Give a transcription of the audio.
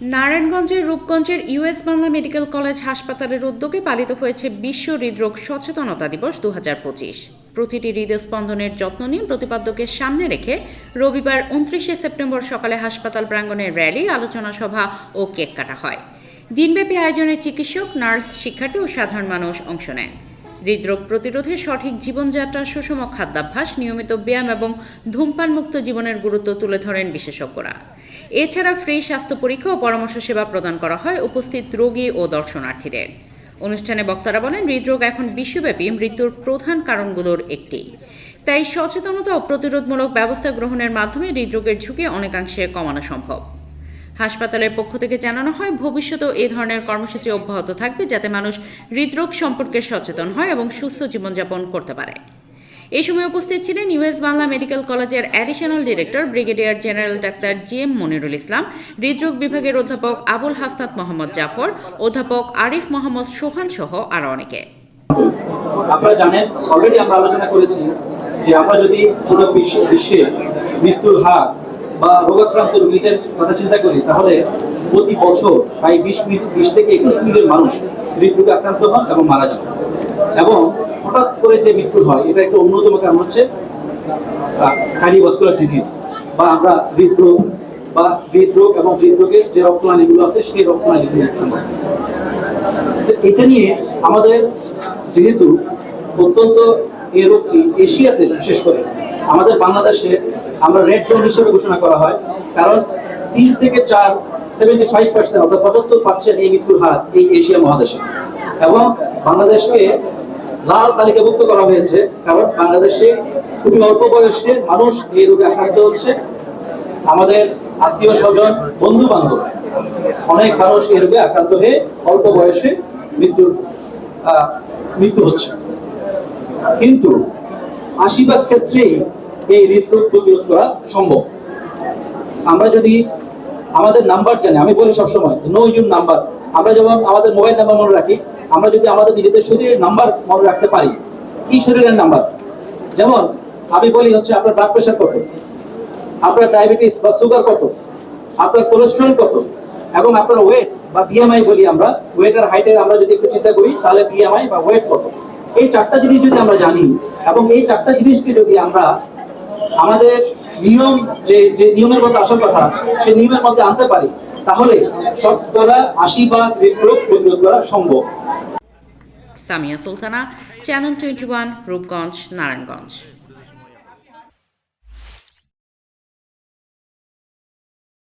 নারায়ণগঞ্জের রূপগঞ্জের US Bangla medical college হাসপাতালের উদ্যোগে পালিত হয়েছে বিশ্ব হৃদরোগ সচেতনতা দিবস 2025। প্রতিটি হৃদস্পন্দনের যত্ন নিয়ে প্রতিপাদ্যকে সামনে রেখে রবিবার 29 সেপ্টেম্বর সকালে হাসপাতাল প্রাঙ্গণে র্যালি, আলোচনা সভা ও কেক কাটা হয়। দিনব্যাপী আয়োজনে চিকিৎসক, নার্স, শিক্ষার্থী ও সাধারণ মানুষ অংশ নেন। হৃদরোগ প্রতিরোধে সঠিক জীবনযাত্রা, সুষম খাদ্যাভ্যাস, নিয়মিত ব্যায়াম এবং ধূমপানমুক্ত জীবনের গুরুত্ব তুলে ধরেন বিশেষজ্ঞরা। এছাড়া ফ্রি স্বাস্থ্য পরীক্ষা ও পরামর্শ সেবা প্রদান করা হয় উপস্থিত রোগী ও দর্শনার্থীদের। অনুষ্ঠানে বক্তারা বলেন, হৃদরোগ এখন বিশ্বব্যাপী মৃত্যুর প্রধান কারণগুলোর একটি। তাই সচেতনতা ও প্রতিরোধমূলক ব্যবস্থা গ্রহণের মাধ্যমে হৃদরোগের ঝুঁকি অনেকাংশে কমানো সম্ভব। হাসপাতালের পক্ষ থেকে জানানো হয়, ভবিষ্যতেও এ ধরনের কর্মসূচি অব্যাহত থাকবে, যাতে মানুষ হৃদরোগ সম্পর্কে সচেতন হয় এবং সুস্থ জীবনযাপন করতে পারে। এই সময় উপস্থিত ছিলেন ইউএস বাংলা মেডিকেল কলেজের additional director brigadier general doctor GM Monirul Islam, হৃদরোগ বিভাগের অধ্যাপক আবুল হাসনাত মোহাম্মদ জাফর, অধ্যাপক আরিফ মোহাম্মদ সোহান সহ আরো অনেকে। আপনারা জানেন, অলরেডি আমরা আলোচনা করেছি যে আমরা যদি পুরো বিশ্বে মৃত্যুর হার বা রোগাক্রান্ত রোগীদের কথা চিন্তা করি, তাহলে প্রতি বছর প্রায় 20 থেকে 21 মিলিয়ন মানুষ হৃদরোগে আক্রান্ত হন এবং মারা যান। এবং হঠাৎ করে যে মৃত্যু হয়, এটা একটা অন্যতম কারণ হচ্ছে কার্ডিওভাস্কুলার ডিজিজ, বা আমরা হৃদরোগ এবং হৃদরোগের যে রক্তনালীগুলো আছে সেই রক্তনালীগুলো। এটা নিয়ে আমাদের যেহেতু অত্যন্ত এই রোগটি এশিয়াতে, বিশেষ করে আমাদের বাংলাদেশে আমরা রেড জোন হিসেবে ঘোষণা করা হয়, কারণ 3 থেকে 75% অর্থাৎ 75% এই মৃত্যুর হার এই এশিয়া মহাদেশে। এবং বাংলাদেশকে লাল তালিকাভুক্ত করা হয়েছে, কারণ বাংলাদেশে খুবই অল্প বয়সে মানুষ এই রোগে আক্রান্ত হচ্ছে। আমাদের আত্মীয় স্বজন, বন্ধু বান্ধব অনেক মানুষ এই রোগে আক্রান্ত হয়ে অল্প বয়সে মৃত্যু হচ্ছে। কিন্তু 80% ক্ষেত্রেই এই হৃদরোগ প্রতিরোধ করা সম্ভব। আমরা যদি আমাদের নাম্বার জানি, আমি বলি সবসময় নো ইউর নাম্বার। আমরা যেমন আমাদের মোবাইল নাম্বার মনে রাখি, আমরা যদি আমাদের নিজেদের শরীরের নাম্বার মনে রাখতে পারি, কি শরীরের নাম্বার, যেমন আমি বলি হচ্ছে আপনার ব্লাড প্রেশার কত, আপনার ডায়াবেটিস বা সুগার কত, আপনার কোলেস্টেরল কত, এবং আপনার ওয়েট বা বিএমআই বলি আমরা, ওয়েট আর হাইটের আমরা যদি একটু চিন্তা করি, তাহলে বিএমআই বা ওয়েট কত। এই 4টা জিনিস যদি আমরা জানি এবং এই 4টা জিনিসকে যদি আমরা আমাদের নিয়ম, যে নিয়মের মধ্যে আসার কথা, সেই নিয়মের মধ্যে আনতে পারি, তাহলে 80% হৃদরোগ প্রতিরোধ করা সম্ভব। সামিয়া সুলতানা, চ্যানেল 21, রূপগঞ্জ, নারায়ণগঞ্জ।